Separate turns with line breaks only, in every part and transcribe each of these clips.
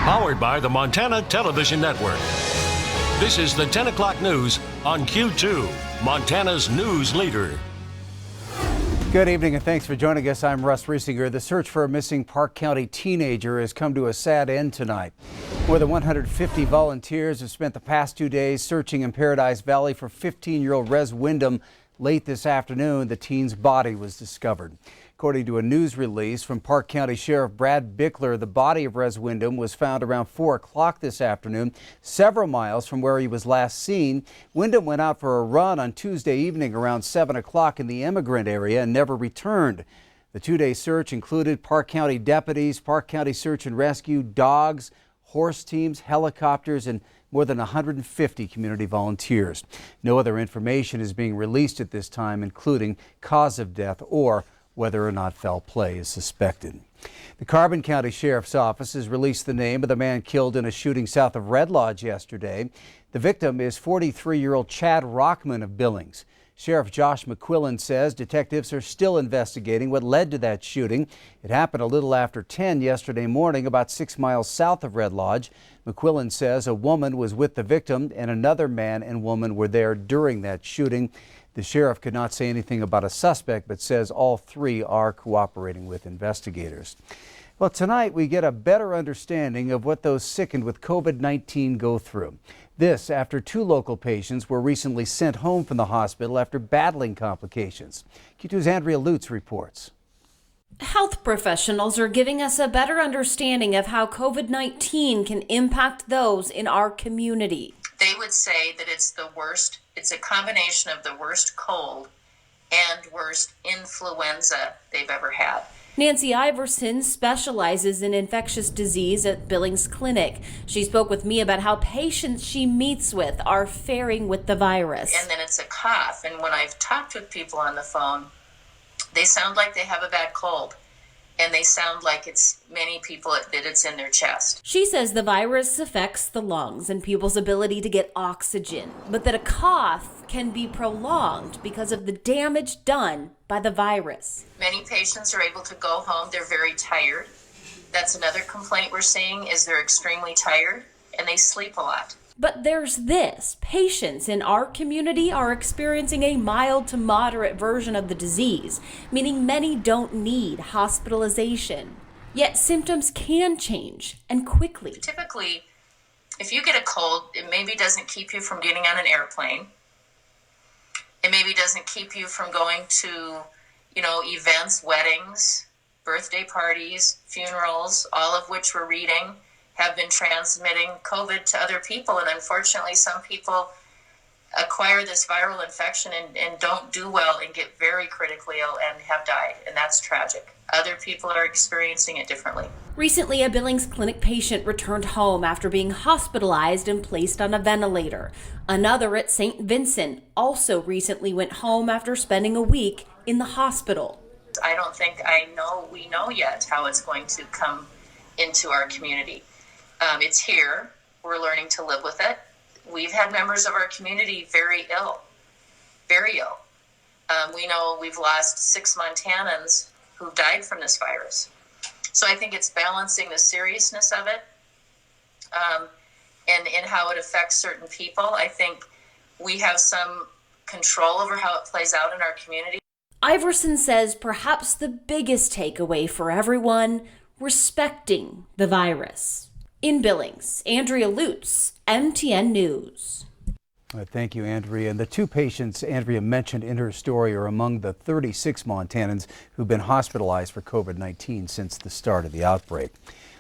Powered by the Montana Television Network. This is the 10 o'clock news on Q2, Montana's news leader.
Good evening and thanks for joining us. I'm Russ Riesinger. The search for a missing Park County teenager has come to a sad end tonight. More than 150 volunteers have spent the past 2 days searching in Paradise Valley for 15-year-old Rez Wyndham. Late this afternoon, the teen's body was discovered. According to a news release from Park County Sheriff Brad Bickler, the body of Rez Wyndham was found around 4 o'clock this afternoon, several miles from where he was last seen. Wyndham went out for a run on Tuesday evening around 7 o'clock in the Immigrant area and never returned. The 2-day search included Park County deputies, Park County Search and Rescue, dogs, horse teams, helicopters, and more than 150 community volunteers. No other information is being released at this time, including cause of death or whether or not foul play is suspected. The Carbon County Sheriff's Office has released the name of the man killed in a shooting south of Red Lodge yesterday. The victim is 43-year-old Chad Rockman of Billings. Sheriff Josh McQuillan says detectives are still investigating what led to that shooting. It happened a little after 10 yesterday morning, about 6 miles south of Red Lodge. McQuillan says a woman was with the victim and another man and woman were there during that shooting. The sheriff could not say anything about a suspect, but says all three are cooperating with investigators. Well, tonight we get a better understanding of what those sickened with COVID-19 go through. This after 2 local patients were recently sent home from the hospital after battling complications. Q2's Andrea Lutz reports.
Health professionals are giving us a better understanding of how COVID-19 can impact those in our community.
They would say that it's the worst. It's a combination of the worst cold and worst influenza they've ever had.
Nancy Iverson specializes in infectious disease at Billings Clinic. She spoke with me about how patients she meets with are faring with the virus.
And then it's a cough. And when I've talked with people on the phone, they sound like they have a bad cold. And they sound like it's many people that it's in their chest.
She says the virus affects the lungs and people's ability to get oxygen, but that a cough can be prolonged because of the damage done by the virus.
Many patients are able to go home. They're very tired. That's another complaint we're seeing is they're extremely tired and they sleep a lot.
But there's this. Patients in our community are experiencing a mild to moderate version of the disease, meaning many don't need hospitalization. Yet symptoms can change, and quickly.
Typically, if you get a cold, it maybe doesn't keep you from getting on an airplane. It maybe doesn't keep you from going to, events, weddings, birthday parties, funerals, all of which we're reading have been transmitting COVID to other people. And unfortunately, some people acquire this viral infection and don't do well and get very critically ill and have died. And that's tragic. Other people are experiencing it differently.
Recently, a Billings Clinic patient returned home after being hospitalized and placed on a ventilator. Another at St. Vincent also recently went home after spending a week in the hospital.
I don't think we know yet how it's going to come into our community. It's here. We're learning to live with it. We've had members of our community very ill. We know we've lost 6 Montanans who died from this virus. So I think it's balancing the seriousness of it and how it affects certain people. I think we have some control over how it plays out in our community.
Iverson says perhaps the biggest takeaway for everyone, respecting the virus. In Billings, Andrea Lutz, MTN News.
Thank you, Andrea. And the 2 patients Andrea mentioned in her story are among the 36 Montanans who've been hospitalized for COVID-19 since the start of the outbreak.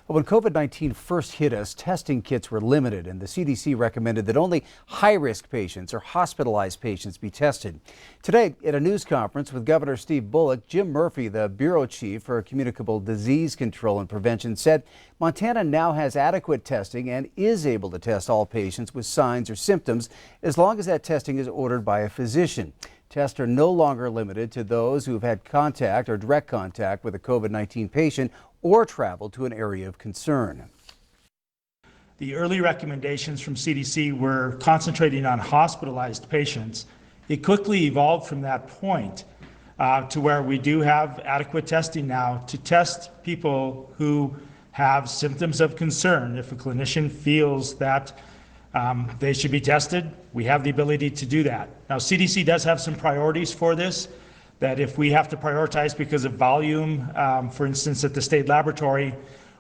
When COVID-19 first hit us, testing kits were limited, and the CDC recommended that only high-risk patients or hospitalized patients be tested. Today, at a news conference with Governor Steve Bullock, Jim Murphy, the Bureau Chief for Communicable Disease Control and Prevention, said Montana now has adequate testing and is able to test all patients with signs or symptoms as long as that testing is ordered by a physician. Tests are no longer limited to those who have had contact or direct contact with a COVID-19 patient or traveled to an area of concern.
The early recommendations from CDC were concentrating on hospitalized patients. It quickly evolved from that point to where we do have adequate testing now to test people who have symptoms of concern, if a clinician feels that they should be tested, we have the ability to do that. Now, CDC does have some priorities for this, that if we have to prioritize because of volume, for instance, at the state laboratory,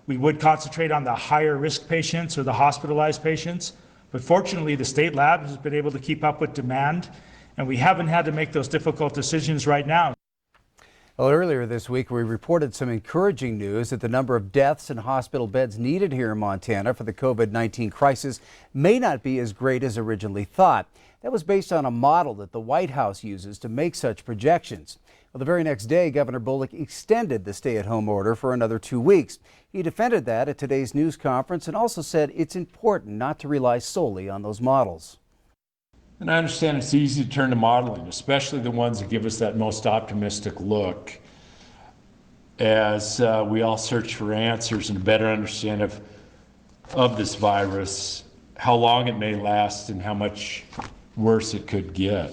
we would concentrate on the higher risk patients or the hospitalized patients. But fortunately, the state lab has been able to keep up with demand, and we haven't had to make those difficult decisions right now.
Well, earlier this week, we reported some encouraging news that the number of deaths and hospital beds needed here in Montana for the COVID-19 crisis may not be as great as originally thought. That was based on a model that the White House uses to make such projections. Well, the very next day, Governor Bullock extended the stay-at-home order for another 2 weeks. He defended that at today's news conference and also said it's important not to rely solely on those models.
And I understand it's easy to turn to modeling, especially the ones that give us that most optimistic look as we all search for answers and a better understanding of this virus, how long it may last and how much worse it could get.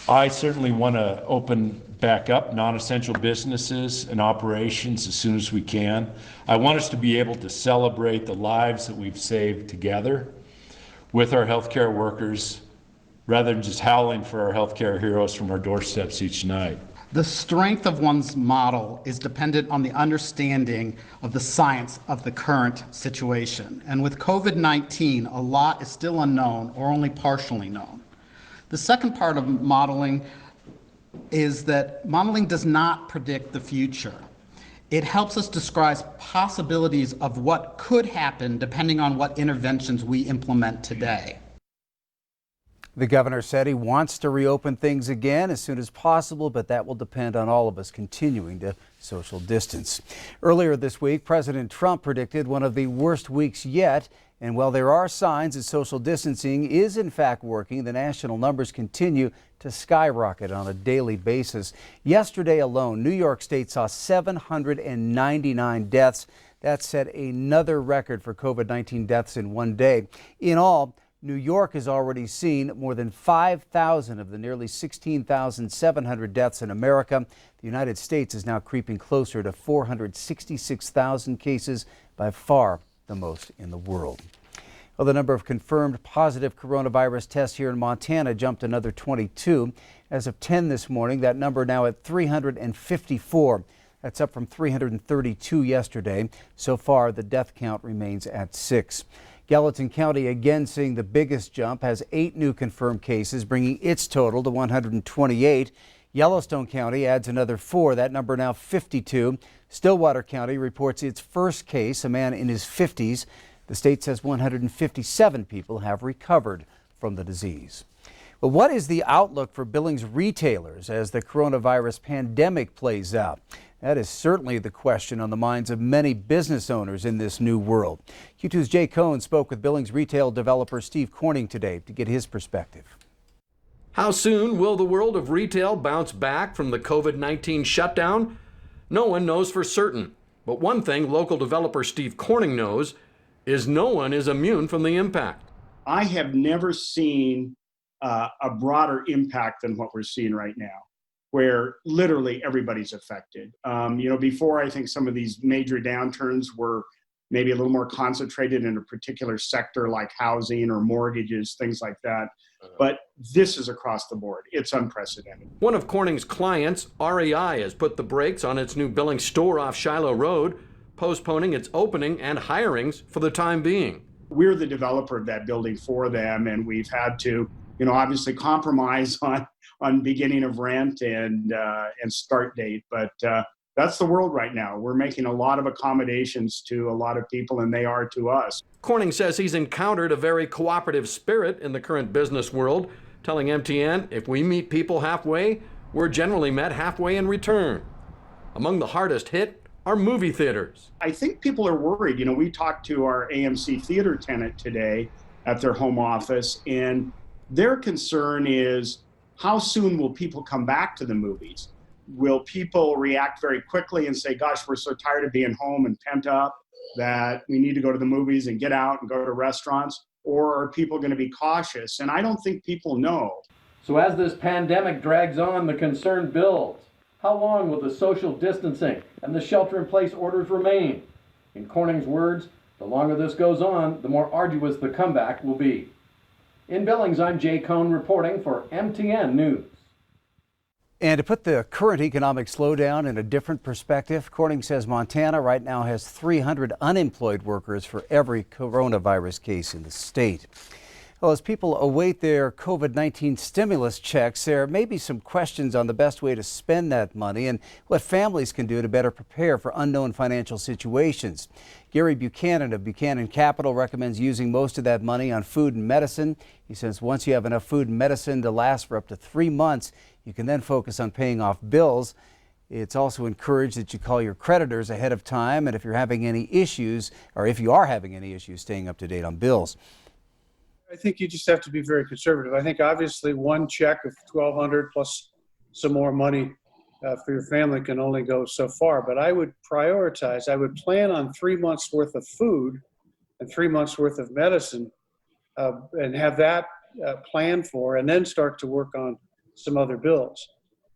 I certainly want to open back up non-essential businesses and operations as soon as we can. I want us to be able to celebrate the lives that we've saved together with our healthcare workers, rather than just howling for our healthcare heroes from our doorsteps each night.
The strength of one's model is dependent on the understanding of the science of the current situation. And with COVID-19, a lot is still unknown or only partially known. The second part of modeling is that modeling does not predict the future. It helps us describe possibilities of what could happen depending on what interventions we implement today.
The governor said he wants to reopen things again as soon as possible, but that will depend on all of us continuing to social distance. Earlier this week, President Trump predicted one of the worst weeks yet. And while there are signs that social distancing is in fact working, the national numbers continue to skyrocket on a daily basis. Yesterday alone, New York State saw 799 deaths. That set another record for COVID-19 deaths in one day. In all, New York has already seen more than 5,000 of the nearly 16,700 deaths in America. The United States is now creeping closer to 466,000 cases, by far the most in the world. Well, the number of confirmed positive coronavirus tests here in Montana jumped another 22. As of 10 this morning, that number now at 354. That's up from 332 yesterday. So far, the death count remains at 6. Gallatin County again seeing the biggest jump, has 8 new confirmed cases, bringing its total to 128. Yellowstone County adds another 4, that number now 52. Stillwater County reports its first case, a man in his 50s. The state says 157 people have recovered from the disease. Well, what is the outlook for Billings retailers as the coronavirus pandemic plays out? That is certainly the question on the minds of many business owners in this new world. Q2's Jay Cohn spoke with Billings retail developer Steve Corning today to get his perspective.
How soon will the world of retail bounce back from the COVID-19 shutdown? No one knows for certain. But one thing local developer Steve Corning knows is no one is immune from the impact.
I have never seen a broader impact than what we're seeing right now, where literally everybody's affected. Before, I think some of these major downturns were maybe a little more concentrated in a particular sector like housing or mortgages, things like that. But this is across the board. It's unprecedented.
One of Corning's clients, REI, has put the brakes on its new Billings store off Shiloh Road, postponing its opening and hirings for the time being.
We're the developer of that building for them, and we've had to, obviously compromise on beginning of rent and start date. But that's the world right now. We're making a lot of accommodations to a lot of people, and they are to us.
Corning says he's encountered a very cooperative spirit in the current business world, telling MTN, if we meet people halfway, we're generally met halfway in return. Among the hardest hit are movie theaters.
I think people are worried. We talked to our AMC theater tenant today at their home office, and their concern is, how soon will people come back to the movies? Will people react very quickly and say, gosh, we're so tired of being home and pent up that we need to go to the movies and get out and go to restaurants? Or are people going to be cautious? And I don't think people know.
So as this pandemic drags on, the concern builds. How long will the social distancing and the shelter-in-place orders remain? In Corning's words, the longer this goes on, the more arduous the comeback will be. In Billings, I'm Jay Cohn reporting for MTN News.
And to put the current economic slowdown in a different perspective, Corning says Montana right now has 300 unemployed workers for every coronavirus case in the state. Well, as people await their COVID-19 stimulus checks, there may be some questions on the best way to spend that money and what families can do to better prepare for unknown financial situations. Gary Buchanan of Buchanan Capital recommends using most of that money on food and medicine. He says once you have enough food and medicine to last for up to 3 months, you can then focus on paying off bills. It's also encouraged that you call your creditors ahead of time, and if you're having any issues, or if you are having any issues staying up to date on bills.
I think you just have to be very conservative. I think obviously one check of $1,200 plus some more money for your family can only go so far. But I would prioritize. I would plan on 3 months worth of food and 3 months worth of medicine, and have that planned for, and then start to work on some other bills.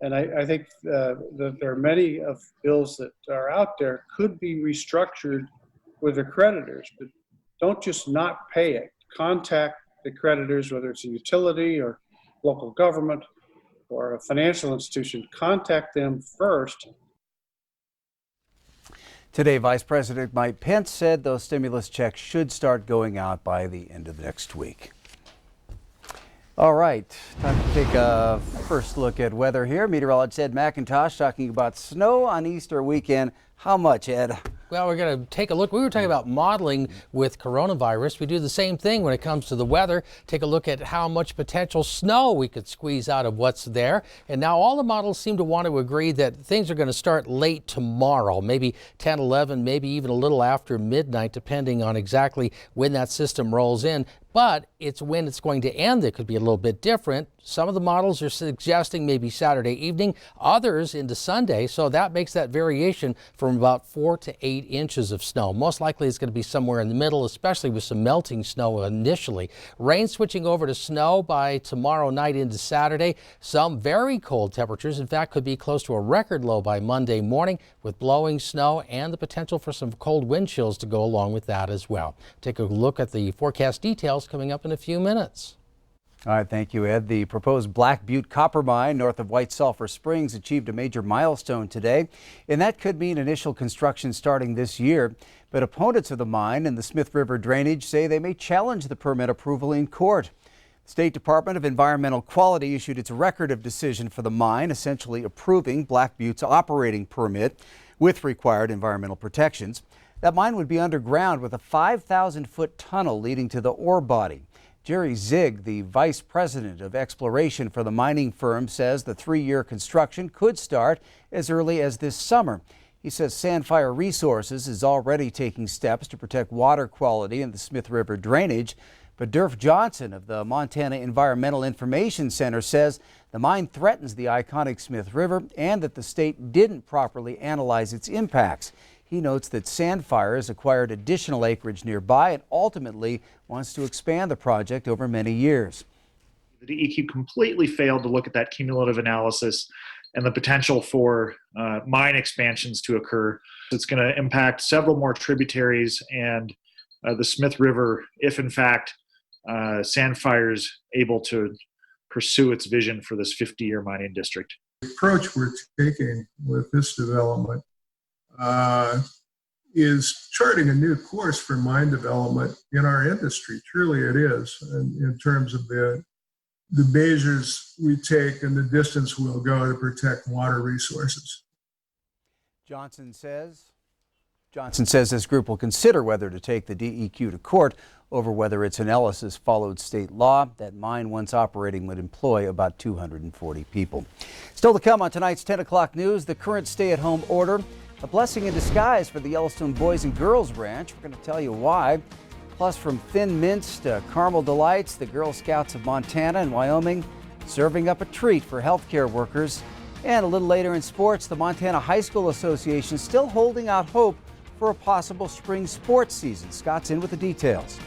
And I think that there are many of bills that are out there could be restructured with the creditors, but don't just not pay it. Contact the creditors, whether it's a utility or local government or a financial institution. Contact them first.
Today, Vice President Mike Pence said those stimulus checks should start going out by the end of next week. All right, time to take a first look at weather here. Meteorologist Ed McIntosh talking about snow on Easter weekend. How much, Ed?
Well, we're going to take a look. We were talking about modeling with coronavirus. We do the same thing when it comes to the weather. Take a look at how much potential snow we could squeeze out of what's there. And now all the models seem to want to agree that things are going to start late tomorrow, maybe 10, 11, maybe even a little after midnight, depending on exactly when that system rolls in. But it's when it's going to end that could be a little bit different. Some of the models are suggesting maybe Saturday evening, others into Sunday. So that makes that variation from about 4 to 8 inches of snow. Most likely it's going to be somewhere in the middle, especially with some melting snow initially. Rain switching over to snow by tomorrow night into Saturday. Some very cold temperatures, in fact, could be close to a record low by Monday morning with blowing snow and the potential for some cold wind chills to go along with that as well. Take a look at the forecast details coming up in a few minutes.
All right, thank you, Ed. The proposed Black Butte copper mine north of White Sulphur Springs achieved a major milestone today, and that could mean initial construction starting this year. But opponents of the mine and the Smith River drainage say they may challenge the permit approval in court. The State Department of Environmental Quality issued its record of decision for the mine, essentially approving Black Butte's operating permit with required environmental protections. That mine would be underground with a 5,000-foot tunnel leading to the ore body. Jerry Zigg, the vice president of exploration for the mining firm, says the 3-year construction could start as early as this summer. He says Sandfire Resources is already taking steps to protect water quality in the Smith River drainage. But Durf Johnson of the Montana Environmental Information Center says the mine threatens the iconic Smith River and that the state didn't properly analyze its impacts. He notes that Sandfire has acquired additional acreage nearby and ultimately wants to expand the project over many years.
The DEQ completely failed to look at that cumulative analysis and the potential for mine expansions to occur. It's going to impact several more tributaries and the Smith River if, in fact, Sandfire is able to pursue its vision for this 50-year mining district.
The approach we're taking with this development is charting a new course for mine development in our industry. Truly it is, in terms of the measures we take and the distance we'll go to protect water resources.
Johnson says this group will consider whether to take the DEQ to court over whether its analysis followed state law. That mine, once operating, would employ about 240 people. Still to come on tonight's 10 o'clock news, the current stay-at-home order, a blessing in disguise for the Yellowstone Boys and Girls Ranch. We're going to tell you why. Plus, from Thin Mints to Caramel Delights, the Girl Scouts of Montana and Wyoming serving up a treat for healthcare workers. And a little later in sports, the Montana High School Association still holding out hope for a possible spring sports season. Scott's in with the details.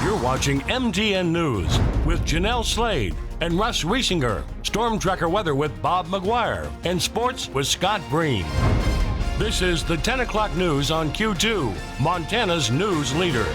You're watching MTN News with Janelle Slade and Russ Riesinger. Storm Tracker weather with Bob McGuire. And sports with Scott Breen. This is the 10 o'clock news on Q2, Montana's news leader.